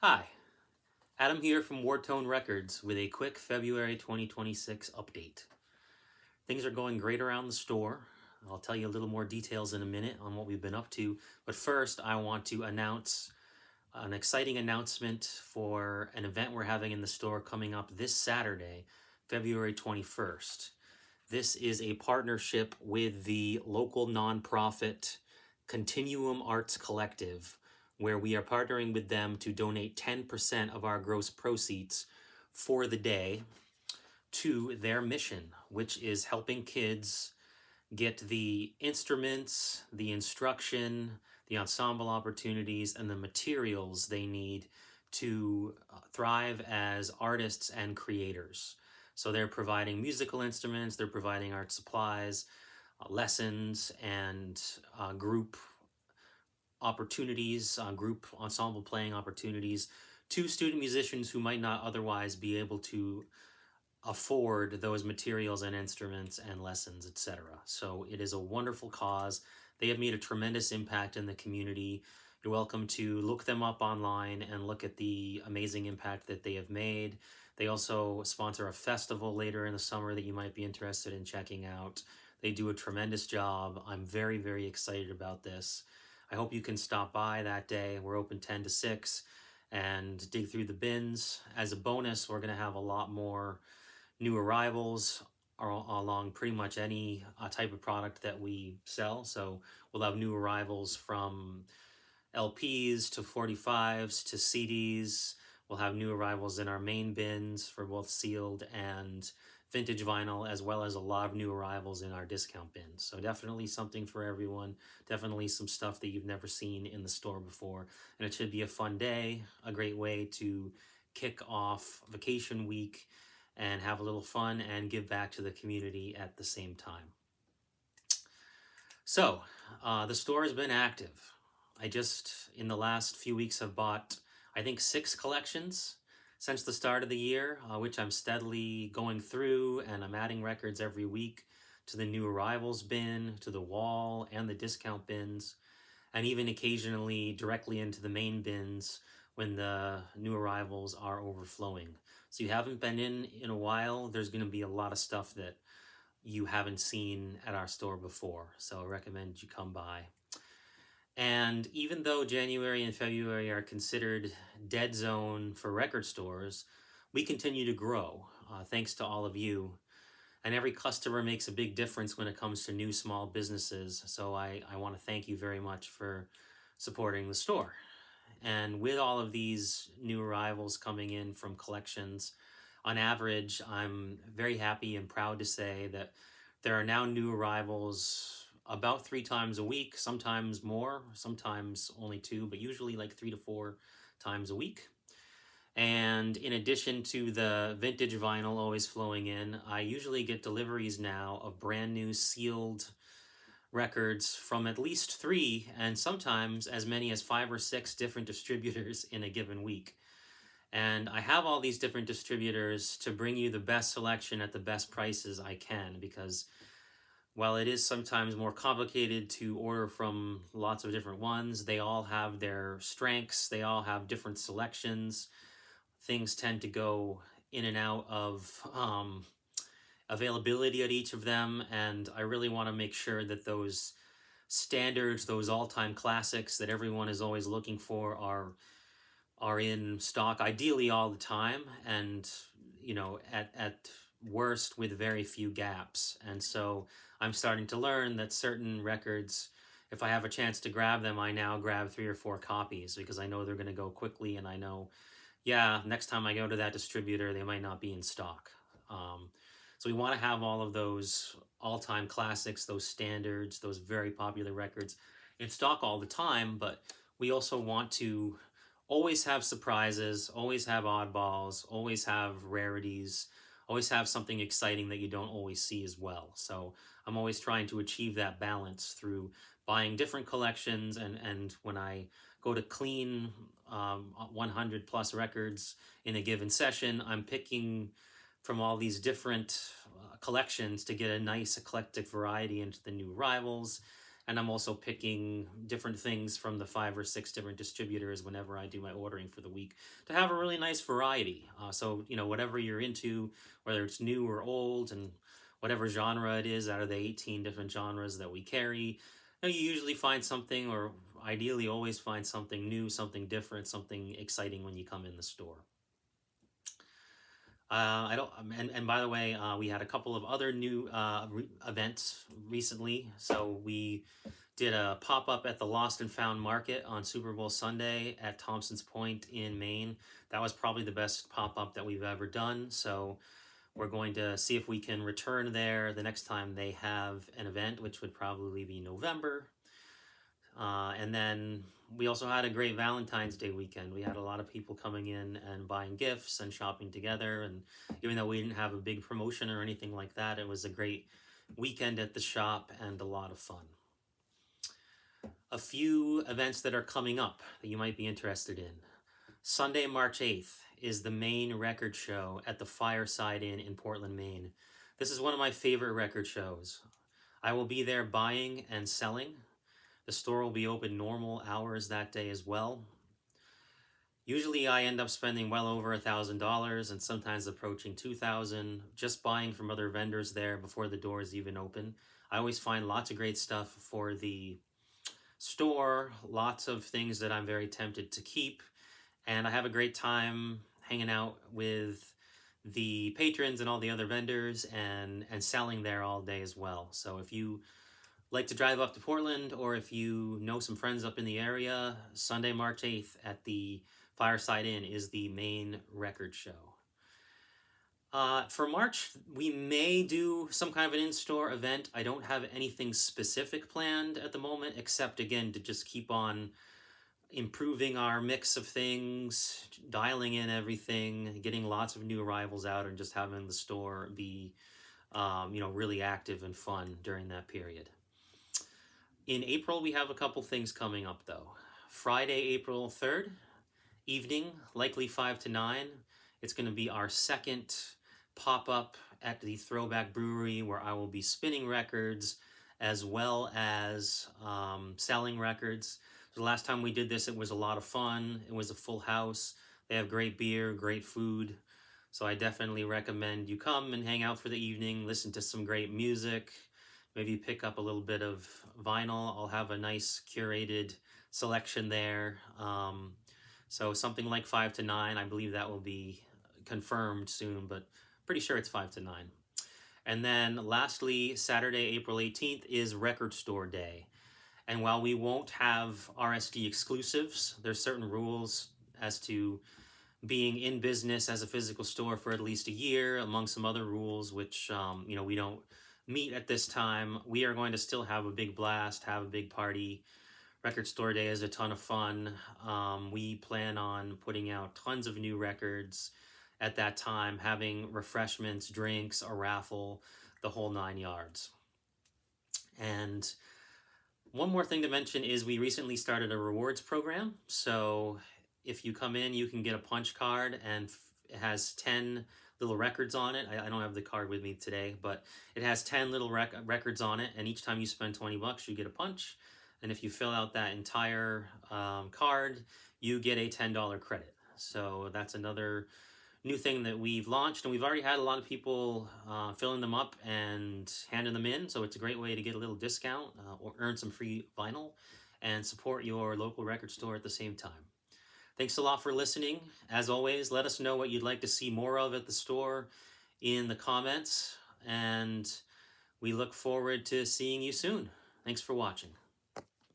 Hi, Adam here from Wardtone Records with a quick February 2026 update. Things are going great around the store. I'll tell you a little more details in a minute on what we've been up to, but first I want to announce an exciting announcement for an event we're having in the store coming up this Saturday, February 21st. This is a partnership with the local nonprofit Continuum Arts Collective, where we are partnering with them to donate 10% of our gross proceeds for the day to their mission, which is helping kids get the instruments, the instruction, the ensemble opportunities, and the materials they need to thrive as artists and creators. So they're providing musical instruments, they're providing art supplies, lessons, and group opportunities, group ensemble playing opportunities to student musicians who might not otherwise be able to afford those materials and instruments and lessons, etc. So it is a wonderful cause. They have made a tremendous impact in the community. You're welcome to look them up online and look at the amazing impact that they have made. They also sponsor a festival later in the summer that you might be interested in checking out. They do a tremendous job. I'm very, very excited about this. I hope you can stop by that day. We're open 10 to 6 and dig through the bins. As a bonus, we're going to have a lot more new arrivals along pretty much any type of product that we sell. So we'll have new arrivals from LPs to 45s to CDs. We'll have new arrivals in our main bins for both sealed and vintage vinyl, as well as a lot of new arrivals in our discount bins. So definitely something for everyone. Definitely some stuff that you've never seen in the store before. And it should be a fun day, a great way to kick off vacation week and have a little fun and give back to the community at the same time. So, the store has been active. I just, in the last few weeks, have bought, I think, 6 collections since the start of the year, which I'm steadily going through, and I'm adding records every week to the new arrivals bin, to the wall, and the discount bins, and even occasionally directly into the main bins when the new arrivals are overflowing. So you haven't been in a while, there's going to be a lot of stuff that you haven't seen at our store before. So I recommend you come by. And even though January and February are considered dead zone for record stores, we continue to grow thanks to all of you. And every customer makes a big difference when it comes to new small businesses. So I want to thank you very much for supporting the store. And with all of these new arrivals coming in from collections, on average, I'm very happy and proud to say that there are now new arrivals about 3 times a week, sometimes more, sometimes only 2, but usually like 3 to 4 times a week. And in addition to the vintage vinyl always flowing in, I usually get deliveries now of brand new sealed records from at least 3 and sometimes as many as 5 or 6 different distributors in a given week. And I have all these different distributors to bring you the best selection at the best prices I can, because while it is sometimes more complicated to order from lots of different ones, they all have their strengths, they all have different selections. Things tend to go in and out of availability at each of them, and I really want to make sure that those standards, those all-time classics that everyone is always looking for are in stock, ideally all the time, and at worst with very few gaps. And so I'm starting to learn that certain records, if I have a chance to grab them, I now grab 3 or 4 copies because I know they're going to go quickly, and I know, yeah, next time I go to that distributor, they might not be in stock. So we want to have all of those all-time classics, those standards, those very popular records in stock all the time, but we also want to always have surprises, always have oddballs, always have rarities, always have something exciting that you don't always see as well. So I'm always trying to achieve that balance through buying different collections, and when I go to clean 100 plus records in a given session, I'm picking from all these different collections to get a nice eclectic variety into the new arrivals And I'm also picking different things from the 5 or 6 different distributors whenever I do my ordering for the week to have a really nice variety. So, whatever you're into, whether it's new or old, and whatever genre it is out of the 18 different genres that we carry, you usually find something, or ideally always find something new, something different, something exciting when you come in the store. I don't, and by the way, we had a couple of other new events recently. So we did a pop up at the Lost and Found Market on Super Bowl Sunday at Thompson's Point in Maine. That was probably the best pop up that we've ever done. So we're going to see if we can return there the next time they have an event, which would probably be November. And then we also had a great Valentine's Day weekend. We had a lot of people coming in and buying gifts and shopping together. And even though we didn't have a big promotion or anything like that, it was a great weekend at the shop and a lot of fun. A few events that are coming up that you might be interested in. Sunday, March 8th is the Maine Record Show at the Fireside Inn in Portland, Maine. This is one of my favorite record shows. I will be there buying and selling. The store will be open normal hours that day as well. Usually I end up spending well over $1,000 and sometimes approaching $2,000 just buying from other vendors there before the doors even open. I always find lots of great stuff for the store, lots of things that I'm very tempted to keep, and I have a great time hanging out with the patrons and all the other vendors and selling there all day as well. So if you like to drive up to Portland, or if you know some friends up in the area, Sunday, March 8th at the Fireside Inn is the Maine Record Show. For March, we may do some kind of an in-store event. I don't have anything specific planned at the moment, except, again, to just keep on improving our mix of things, dialing in everything, getting lots of new arrivals out, and just having the store be, really active and fun during that period. In April, we have a couple things coming up, though. Friday, April 3rd, evening, likely 5 to 9. It's going to be our second pop-up at the Throwback Brewery, where I will be spinning records as well as selling records. The last time we did this, it was a lot of fun. It was a full house. They have great beer, great food. So I definitely recommend you come and hang out for the evening, listen to some great music, maybe pick up a little bit of vinyl. I'll have a nice curated selection there. So something like 5 to 9. I believe that will be confirmed soon, but pretty sure it's 5 to 9. And then lastly, Saturday, April 18th is Record Store Day. And while we won't have RSD exclusives, there's certain rules as to being in business as a physical store for at least a year, among some other rules, which, we don't meet at this time. We are going to still have a big blast, have a big party. Record Store Day is a ton of fun. We plan on putting out tons of new records at that time, having refreshments, drinks, a raffle, the whole 9 yards. And one more thing to mention is we recently started a rewards program. So if you come in, you can get a punch card, and it has 10 little records on it. I don't have the card with me today, but it has 10 little records on it, and each time you spend $20, you get a punch. And if you fill out that entire card, you get a $10 credit. So that's another new thing that we've launched, and we've already had a lot of people filling them up and handing them in. So it's a great way to get a little discount or earn some free vinyl and support your local record store at the same time. Thanks a lot for listening. As always, let us know what you'd like to see more of at the store in the comments, and we look forward to seeing you soon. Thanks for watching.